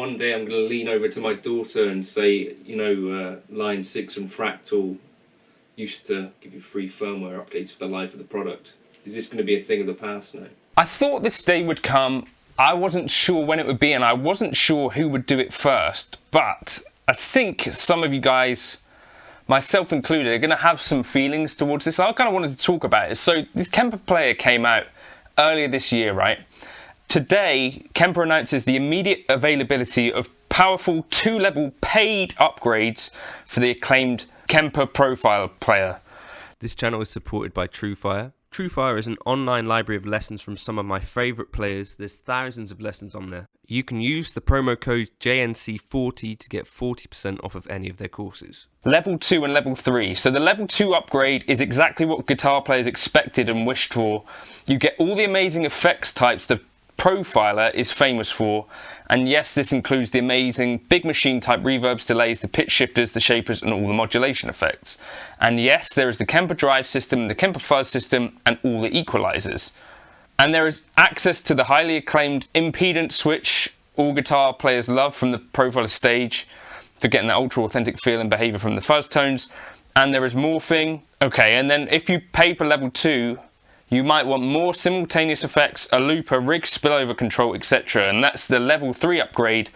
one day I'm going to lean over to my daughter and say, you know, Line 6 and Fractal used to give you free firmware updates for the life of the product. Is this going to be a thing of the past now? I thought this day would come. I wasn't sure when it would be, and I wasn't sure who would do it first, but I think some of you guys, myself included, are going to have some feelings towards this. I kind of wanted to talk about it. So this Kemper Player came out earlier this year, right? Today, Kemper announces the immediate availability of powerful 2-level paid upgrades for the acclaimed Kemper Profile Player. This channel is supported by TrueFire. TrueFire is an online library of lessons from some of my favourite players. There's thousands of lessons on there. You can use the promo code JNC40 to get 40% off of any of their courses. Level 2 and Level 3. So the Level 2 upgrade is exactly what guitar players expected and wished for. You get all the amazing effects types the Profiler is famous for, and yes, this includes the amazing big machine type reverbs, delays, the pitch shifters, the shapers, and all the modulation effects. And yes, there is the Kemper Drive system, the Kemper Fuzz system, and all the equalizers. And there is access to the highly acclaimed impedance switch all guitar players love from the Profiler stage for getting that ultra authentic feel and behavior from the fuzz tones. And there is morphing. Okay, and then if you pay for Level 2, you might want more simultaneous effects, a looper, rig spillover control, etc. And that's the Level 3 upgrade.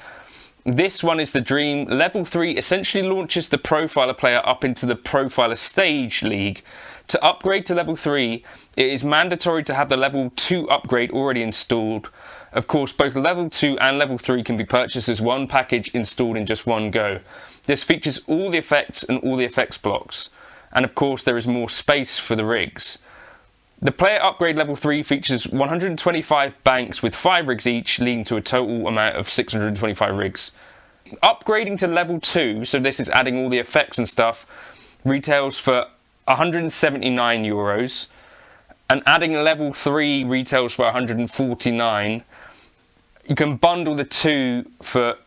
This one is the dream. Level 3 essentially launches the Profiler player up into the Profiler Stage League. To upgrade to Level 3, it is mandatory to have the Level 2 upgrade already installed. Of course, both Level 2 and Level 3 can be purchased as one package installed in just one go. This features all the effects and all the effects blocks. And of course, there is more space for the rigs. The player upgrade Level 3 features 125 banks with 5 rigs each, leading to a total amount of 625 rigs. Upgrading to Level 2, so this is adding all the effects and stuff, retails for €179, and adding Level 3 retails for €149. You can bundle the two for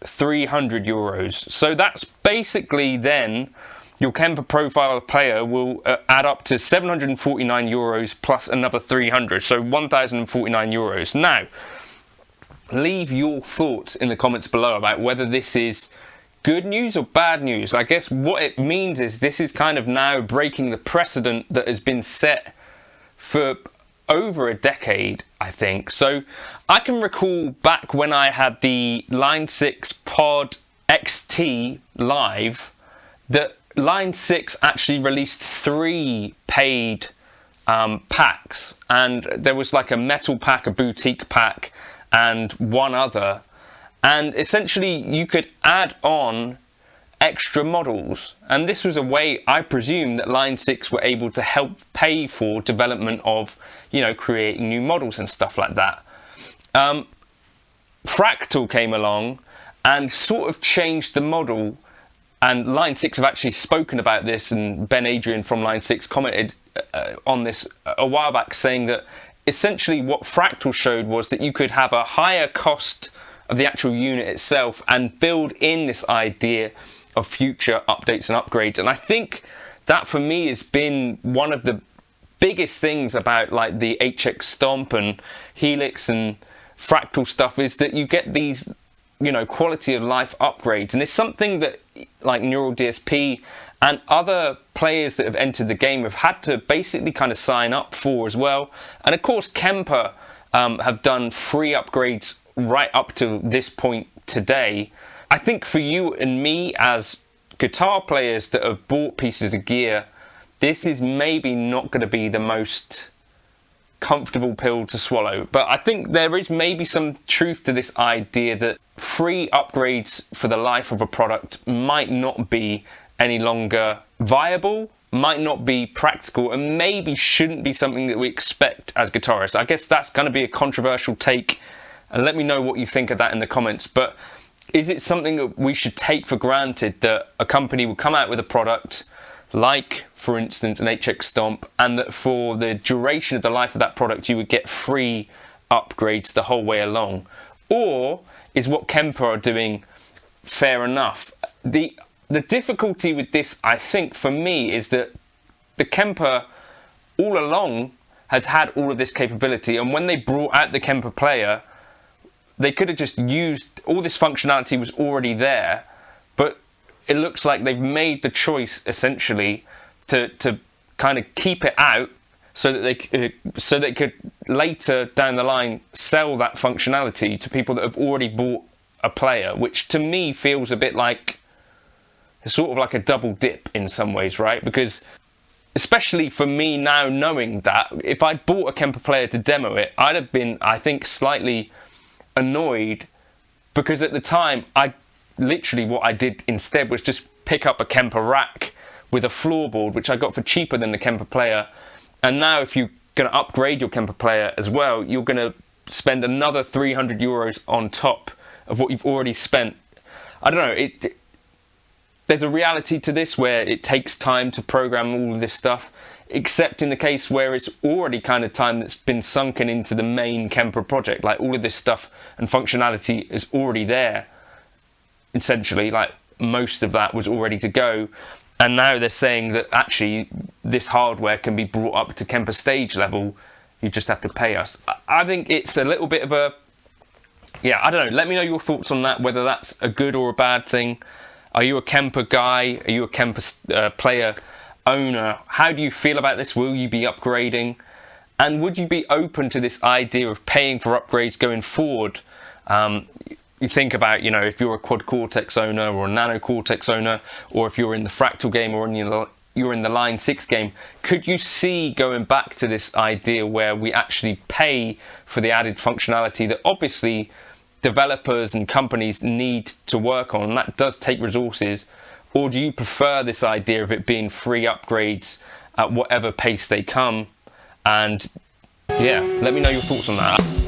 €300. So that's basically then your Kemper Profile Player will add up to €749 plus another 300, so €1,049. Now, leave your thoughts in the comments below about whether this is good news or bad news. I guess what it means is this is kind of now breaking the precedent that has been set for over a decade, I think. So I can recall back when I had the Line 6 Pod XT live that Line 6 actually released 3 paid packs, and there was like a metal pack, a boutique pack, and one other, and essentially you could add on extra models, and this was a way, I presume, that Line 6 were able to help pay for development of, you know, creating new models and stuff like that. Fractal came along and sort of changed the model. And Line 6 have actually spoken about this, and Ben Adrian from Line 6 commented on this a while back, saying that essentially what Fractal showed was that you could have a higher cost of the actual unit itself and build in this idea of future updates and upgrades. And I think that for me has been one of the biggest things about like the HX Stomp and Helix and Fractal stuff, is that you get these, you know, quality of life upgrades, and it's something that like Neural DSP and other players that have entered the game have had to basically kind of sign up for as well. And of course Kemper have done free upgrades right up to this point today. I think for you and me as guitar players that have bought pieces of gear, this is maybe not going to be the most comfortable pill to swallow, but I think there is maybe some truth to this idea that free upgrades for the life of a product might not be any longer viable, might not be practical, and maybe shouldn't be something that we expect as guitarists. I guess that's going to be a controversial take, and let me know what you think of that in the comments. But is it something that we should take for granted, that a company will come out with a product like, for instance, an HX Stomp, and that for the duration of the life of that product you would get free upgrades the whole way along? Or is what Kemper are doing fair enough? The difficulty with this, I think, for me, is that the Kemper all along has had all of this capability, and when they brought out the Kemper Player, they could have just used all this functionality was already there, but it looks like they've made the choice essentially to kind of keep it out so that they could later down the line sell that functionality to people that have already bought a player, which to me feels a bit like sort of like a double dip in some ways, right? Because especially for me now, knowing that if I'd bought a Kemper Player to demo it, I'd have been, I think, slightly annoyed, because at the time literally what I did instead was just pick up a Kemper rack with a floorboard, which I got for cheaper than the Kemper Player. And now if you're going to upgrade your Kemper Player as well, you're going to spend another 300 euros on top of what you've already spent. I don't know, there's a reality to this where it takes time to program all of this stuff, except in the case where it's already kind of time that's been sunken into the main Kemper project. Like all of this stuff and functionality is already there, essentially, like most of that was all ready to go. And now they're saying that actually this hardware can be brought up to Kemper Stage level, you just have to pay us. I think it's a little bit of a, yeah, I don't know, let me know your thoughts on that, whether that's a good or a bad thing. Are you a Kemper guy? Are you a Kemper Player owner? How do you feel about this? Will you be upgrading? And would you be open to this idea of paying for upgrades going forward? You think about, you know, if you're a Quad Cortex owner or a Nano Cortex owner, or if you're in the Fractal game or you're in the Line 6 game, could you see going back to this idea where we actually pay for the added functionality that obviously developers and companies need to work on, and that does take resources? Or do you prefer this idea of it being free upgrades at whatever pace they come? And yeah, let me know your thoughts on that.